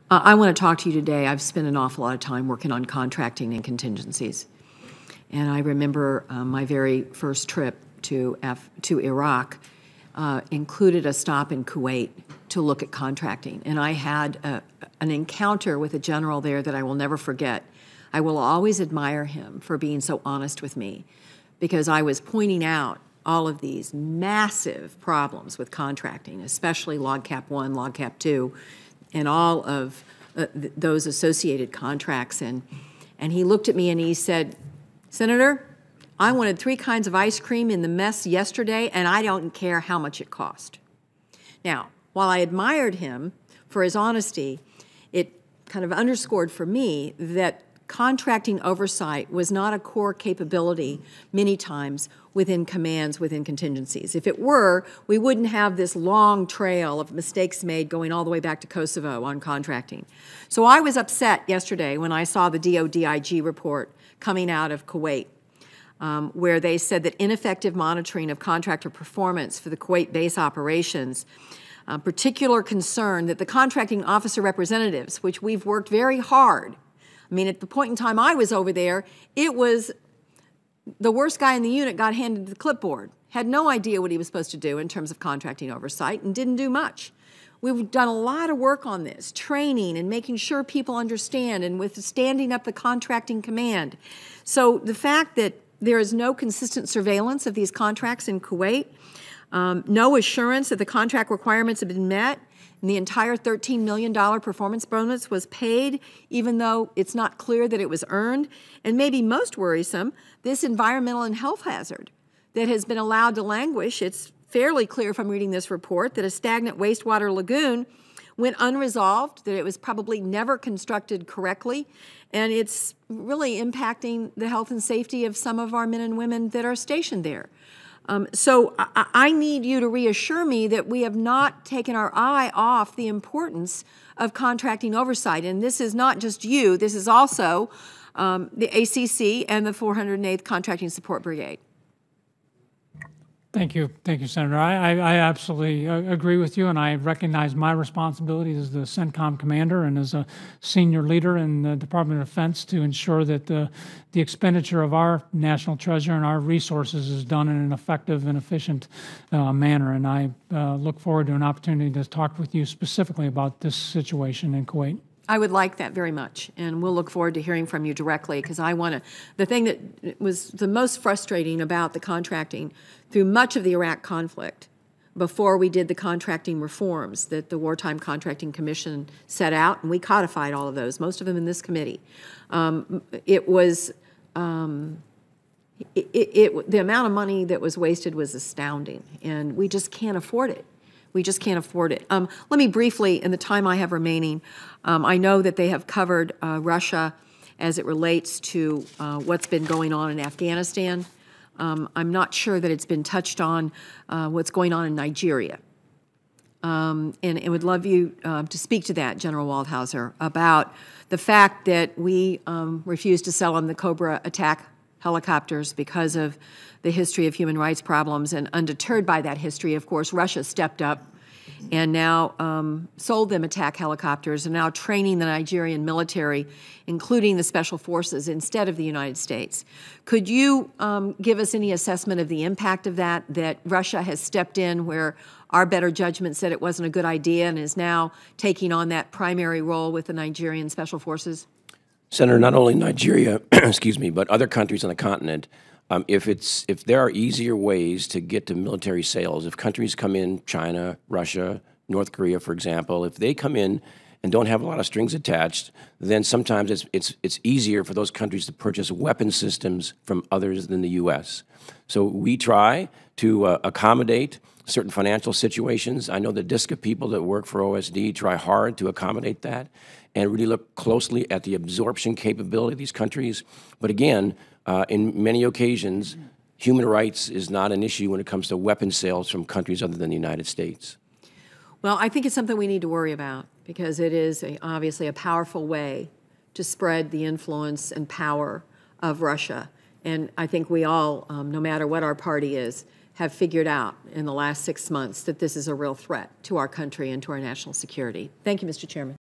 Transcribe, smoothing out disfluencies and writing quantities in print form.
I want to talk to you today. I've spent an awful lot of time working on contracting and contingencies. And I remember my very first trip to Iraq included a stop in Kuwait to look at contracting. And I had an encounter with a general there that I will never forget. I will always admire him for being so honest with me, because I was pointing out all of these massive problems with contracting, especially Log Cap 1, Log Cap 2, and all of those associated contracts. And he looked at me and he said, "Senator, I wanted 3 kinds of ice cream in the mess yesterday, and I don't care how much it cost." Now, while I admired him for his honesty, it kind of underscored for me that contracting oversight was not a core capability many times within commands, within contingencies. If it were, we wouldn't have this long trail of mistakes made going all the way back to Kosovo on contracting. So I was upset yesterday when I saw the DODIG report coming out of Kuwait, where they said that ineffective monitoring of contractor performance for the Kuwait base operations, particular concern that the contracting officer representatives, which we've worked very hard. I mean, at the point in time I was over there, it was the worst guy in the unit got handed the clipboard, had no idea what he was supposed to do in terms of contracting oversight, and didn't do much. We've done a lot of work on this, training and making sure people understand, and with standing up the contracting command. So the fact that there is no consistent surveillance of these contracts in Kuwait, no assurance that the contract requirements have been met, and the entire $13 million performance bonus was paid, even though it's not clear that it was earned. And maybe most worrisome, this environmental and health hazard that has been allowed to languish. It's fairly clear from reading this report that a stagnant wastewater lagoon went unresolved, that it was probably never constructed correctly, and it's really impacting the health and safety of some of our men and women that are stationed there. So I need you to reassure me that we have not taken our eye off the importance of contracting oversight. And this is not just you, this is also the ACC and the 408th Contracting Support Brigade. Thank you, Senator. I absolutely agree with you, and I recognize my responsibility as the CENTCOM commander and as a senior leader in the Department of Defense to ensure that the expenditure of our national treasure and our resources is done in an effective and efficient manner. And I look forward to an opportunity to talk with you specifically about this situation in Kuwait. I would like that very much, and we'll look forward to hearing from you directly, because I want to, the thing that was the most frustrating about the contracting through much of the Iraq conflict, before we did the contracting reforms that the Wartime Contracting Commission set out, and we codified all of those, most of them in this committee, it was, the amount of money that was wasted was astounding, and we just can't afford it. We just can't afford it. Let me briefly, in the time I have remaining, I know that they have covered Russia as it relates to what's been going on in Afghanistan. I'm not sure that it's been touched on what's going on in Nigeria. And would love you to speak to that, General Waldhauser, about the fact that we refused to sell them the Cobra attack helicopters because of the history of human rights problems, and undeterred by that history, of course, Russia stepped up and now sold them attack helicopters, and now training the Nigerian military, including the special forces, instead of the United States. Could you give us any assessment of the impact of that Russia has stepped in where our better judgment said it wasn't a good idea and is now taking on that primary role with the Nigerian special forces? Senator, not only Nigeria, excuse me, but other countries on the continent, if there are easier ways to get to military sales, if countries come in, China, Russia, North Korea, for example, if they come in and don't have a lot of strings attached, then sometimes it's easier for those countries to purchase weapon systems from others than the U.S. So we try to accommodate certain financial situations. I know the DISCA people that work for OSD try hard to accommodate that and really look closely at the absorption capability of these countries. But again, in many occasions, human rights is not an issue when it comes to weapon sales from countries other than the United States. Well, I think it's something we need to worry about, because it is obviously a powerful way to spread the influence and power of Russia. And I think we all, no matter what our party is, have figured out in the last 6 months that this is a real threat to our country and to our national security. Thank you, Mr. Chairman.